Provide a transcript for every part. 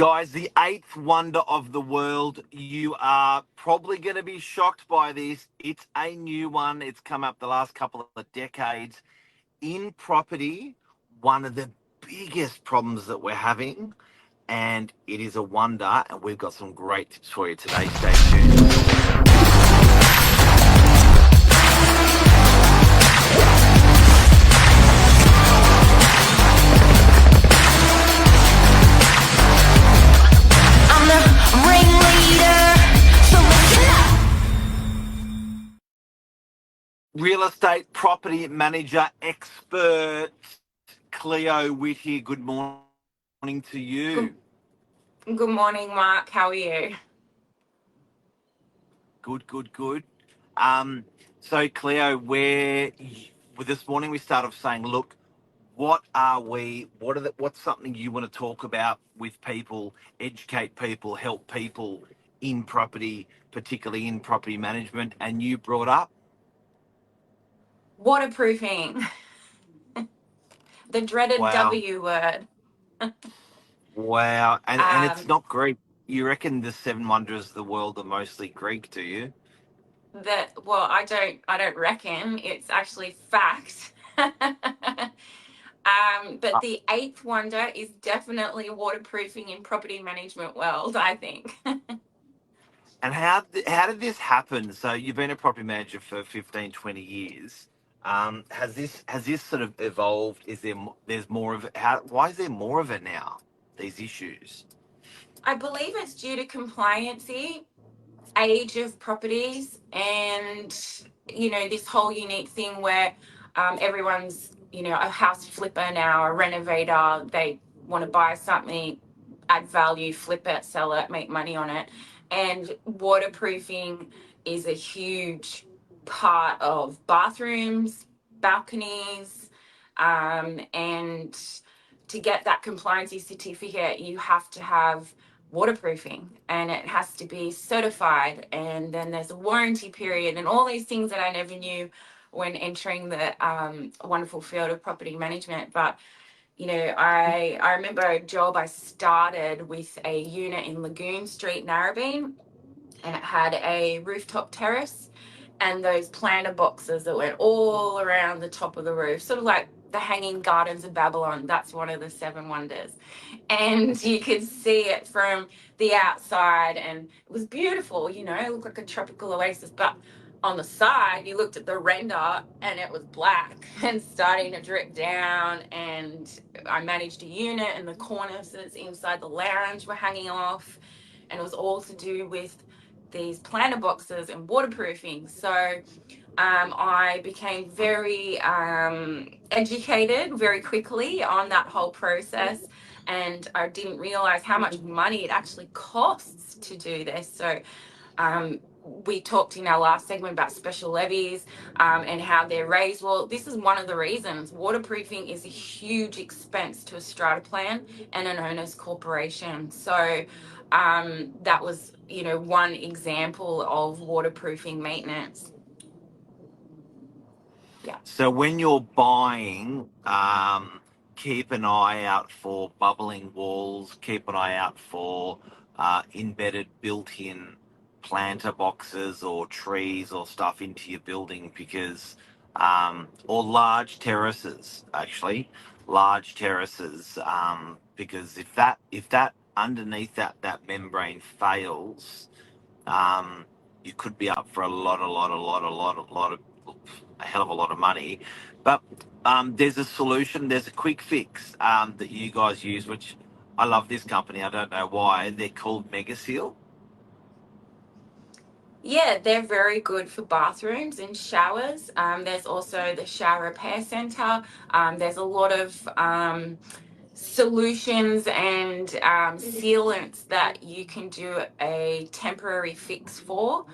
Guys, the eighth wonder of the world. You are probably going to be shocked by this. It's a new one. It's come up the last couple of decades. In property, one of the biggest problems that we're having, and it is a wonder, and we've got some great tips for you today. Stay tuned. Real estate property manager expert Cleo Withear, good morning to you. Good morning, Mark. How are you? Good. So Cleo, this morning we started off saying, look, what are we? What's something you want to talk about with people, educate people, help people in property, particularly in property management? And you brought up Waterproofing. The dreaded wow. W word. Wow, and it's Um, not Greek. You reckon the seven wonders of the world are mostly Greek, do you? I don't reckon. It's actually fact. But Uh, the eighth wonder is definitely waterproofing in property management world, I think. And how did this happen? So you've been a property manager for 15, 20 years. Has this sort of evolved? There's more of it? Why is there more of it now? These issues. I believe it's due to compliancy, age of properties, and this whole unique thing where everyone's a house flipper now, a renovator. They want to buy something, add value, flip it, sell it, make money on it. And waterproofing is a huge part of bathrooms, balconies, and to get that compliancy certificate, you have to have waterproofing and it has to be certified, and then there's a warranty period and all these things that I never knew when entering the wonderful field of property management. But I remember a job I started with a unit in Lagoon Street, Narrabeen, and it had a rooftop terrace and those planter boxes that went all around the top of the roof, sort of like the Hanging Gardens of Babylon. That's one of the seven wonders. And you could see it from the outside, and it was beautiful, it looked like a tropical oasis. But on the side, you looked at the render and it was black and starting to drip down. And I managed a unit, and the cornices inside the lounge were hanging off, and it was all to do with these planter boxes and waterproofing. So I became very educated very quickly on that whole process, and I didn't realize how much money it actually costs to do this. So we talked in our last segment about special levies and how they're raised. Well, this is one of the reasons. Waterproofing is a huge expense to a strata plan and an owner's corporation. So that was, one example of waterproofing maintenance. Yeah. So when you're buying, keep an eye out for bubbling walls. Keep an eye out for embedded, built-in planter boxes or trees or stuff into your building, because or large terraces, actually, large terraces, because if that underneath that membrane fails, you could be up for a hell of a lot of money. But there's a solution, there's a quick fix that you guys use, which I love this company. I don't know why. They're called Mega Seal. Yeah, they're very good for bathrooms and showers. There's also the shower repair center. There's a lot of solutions and sealants that you can do a temporary fix for,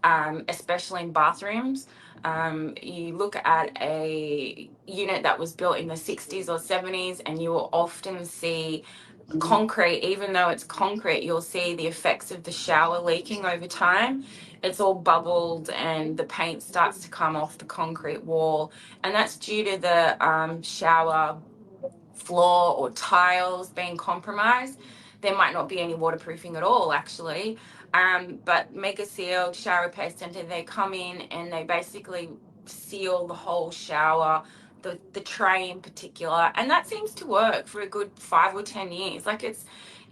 especially in bathrooms. You look at a unit that was built in the 60s or 70s, and you will often see concrete. Even though it's concrete, you'll see the effects of the shower leaking over time. It's all bubbled and the paint starts to come off the concrete wall, and that's due to the shower floor or tiles being compromised. there might not be any waterproofing at all, actually. But Mega Seal Shower Repair Centre, they come in and they basically seal the whole shower, the tray in particular, and that seems to work for a good 5 or 10 years. Like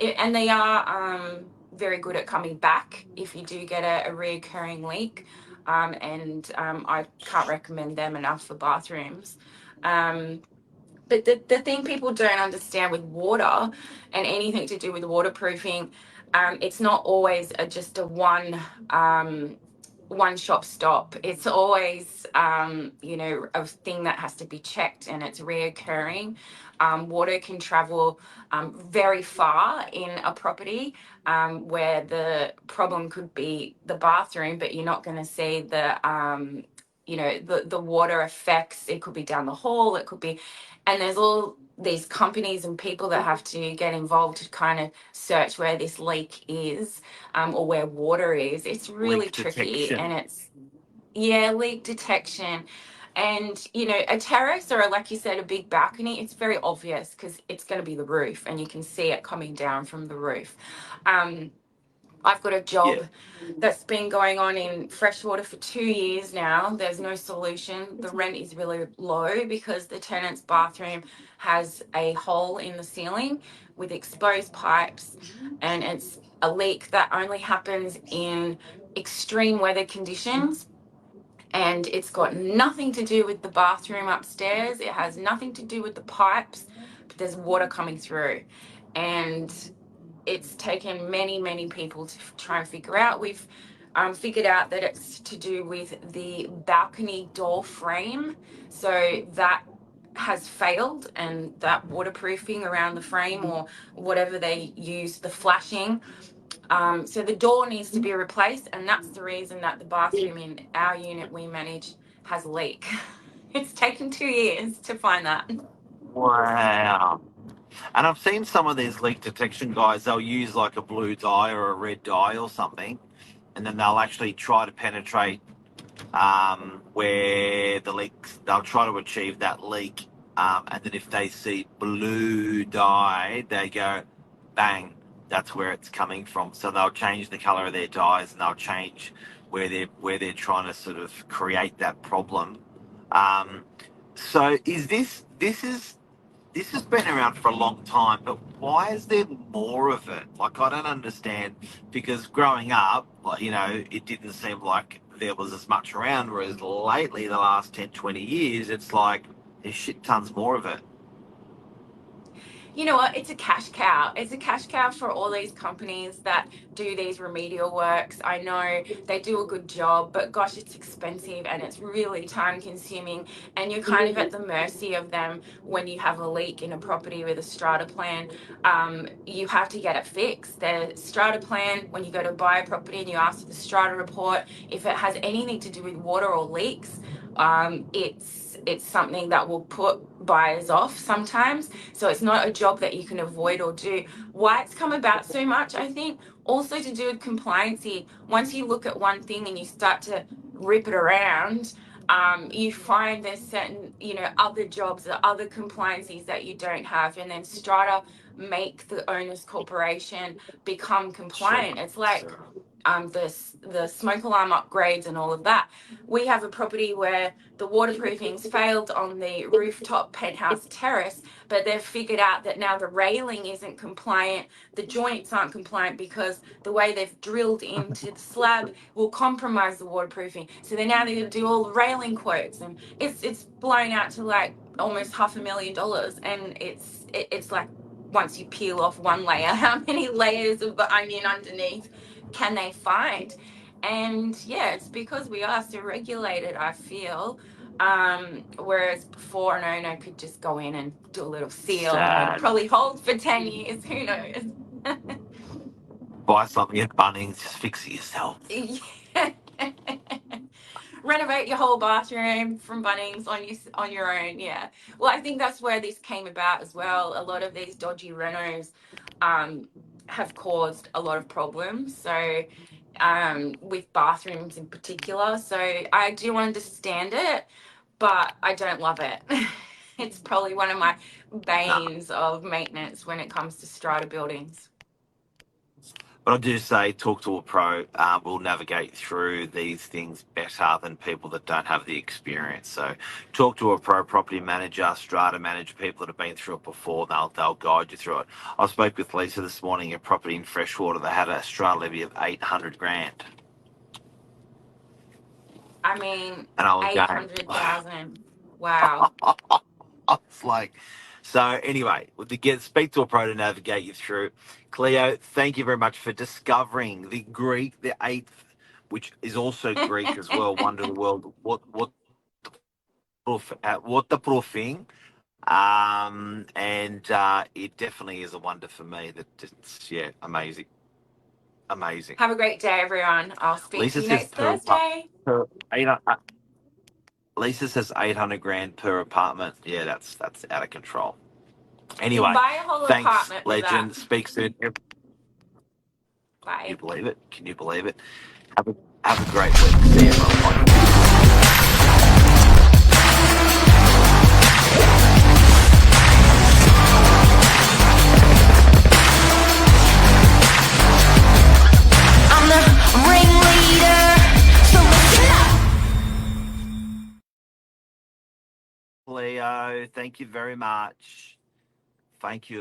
and they are very good at coming back if you do get a reoccurring leak. I can't recommend them enough for bathrooms. But the thing people don't understand with water and anything to do with waterproofing, it's not always just a one shop stop. It's always, a thing that has to be checked, and it's reoccurring. Water can travel very far in a property, where the problem could be the bathroom, but you're not going to see the water effects. It could be down the hall, it could be, and there's all these companies and people that have to get involved to kind of search where this leak is, or where water is. It's really Leak tricky, and detection. it's, yeah, leak detection. And, a terrace or, like you said, a big balcony, it's very obvious because it's going to be the roof and you can see it coming down from the roof. I've got a Yeah. job that's been going on in freshwater for 2 years now. There's no solution. The rent is really low because the tenant's bathroom has a hole in the ceiling with exposed pipes, and it's a leak that only happens in extreme weather conditions. And it's got nothing to do with the bathroom upstairs. It has nothing to do with the pipes, but there's water coming through. And it's taken many, many people to try and figure out. We've figured out that it's to do with the balcony door frame. So that has failed, and that waterproofing around the frame, or whatever they use, the flashing. So the door needs to be replaced, and that's the reason that the bathroom in our unit we manage has a leak. It's taken 2 years to find that. Wow. And I've seen some of these leak detection guys, they'll use like a blue dye or a red dye or something, and then they'll actually try to penetrate where the leaks, they'll try to achieve that leak. And then if they see blue dye, they go, bang, that's where it's coming from. So they'll change the color of their dyes, and they'll change where they're trying to sort of create that problem. Um, so this has been around for a long time, but why is there more of it? Like, I don't understand, because growing up, like, it didn't seem like there was as much around, whereas lately, the last 10, 20 years, it's like there's shit tons more of it. You know what? It's a cash cow. It's a cash cow for all these companies that do these remedial works. I know they do a good job, but gosh, it's expensive and it's really time consuming. And you're kind of at the mercy of them when you have a leak in a property with a strata plan. You have to get it fixed. The strata plan, when you go to buy a property and you ask for the strata report, if it has anything to do with water or leaks, it's something that will put buyers off sometimes. So it's not a job that you can avoid or do. Why it's come about so much, I think, also to do with compliancy. Once you look at one thing and you start to rip it around, you find there's certain, other jobs or other compliancies that you don't have, and then strata make the owner's corporation become Sure. compliant. It's like the smoke alarm upgrades and all of that. We have a property where the waterproofing's failed on the rooftop penthouse terrace, but they've figured out that now the railing isn't compliant, the joints aren't compliant because the way they've drilled into the slab will compromise the waterproofing. So they're going to do all the railing quotes, and it's blown out to like almost $500,000, and it's like, once you peel off one layer, how many layers of the onion underneath can they find? And yeah, it's because we are so regulated, I feel. Whereas before, an owner could just go in and do a little seal and it'll Sad. probably hold for 10 years. Who knows? Buy something at Bunnings, just fix it yourself. Yeah. Renovate your whole bathroom from Bunnings on your own. Yeah. Well, I think that's where this came about as well. A lot of these dodgy renos um, have caused a lot of problems. So with bathrooms in particular. So I do understand it, but I don't love it. It's probably one of my No. banes of maintenance when it comes to strata buildings. But I do say talk to a pro. Will navigate through these things better than people that don't have the experience. So talk to a pro property manager, strata manager, people that have been through it before. They'll guide you through it. I spoke with Lisa this morning, a property in Freshwater. They had a strata levy of 800 grand. I mean, And I was going, 800,000. Wow. I was like, so anyway, speak to a pro to navigate you through. Cleo, thank you very much for discovering the Greek, the eighth, which is also Greek as well. Wonder of the world. What the proofing? And it definitely is a wonder for me. That it's amazing. Have a great day, everyone. I'll speak Lisa to you says next Thursday. Lisa says 800 grand per apartment. Yeah, that's out of control. You Anyway, can buy a whole thanks, apartment with that. legend. Speak soon. Can Bye. you believe it? Can you believe it? Have a great week. See you, everyone. I'm the ringleader, so listen up. Leo, thank you very much. Thank you.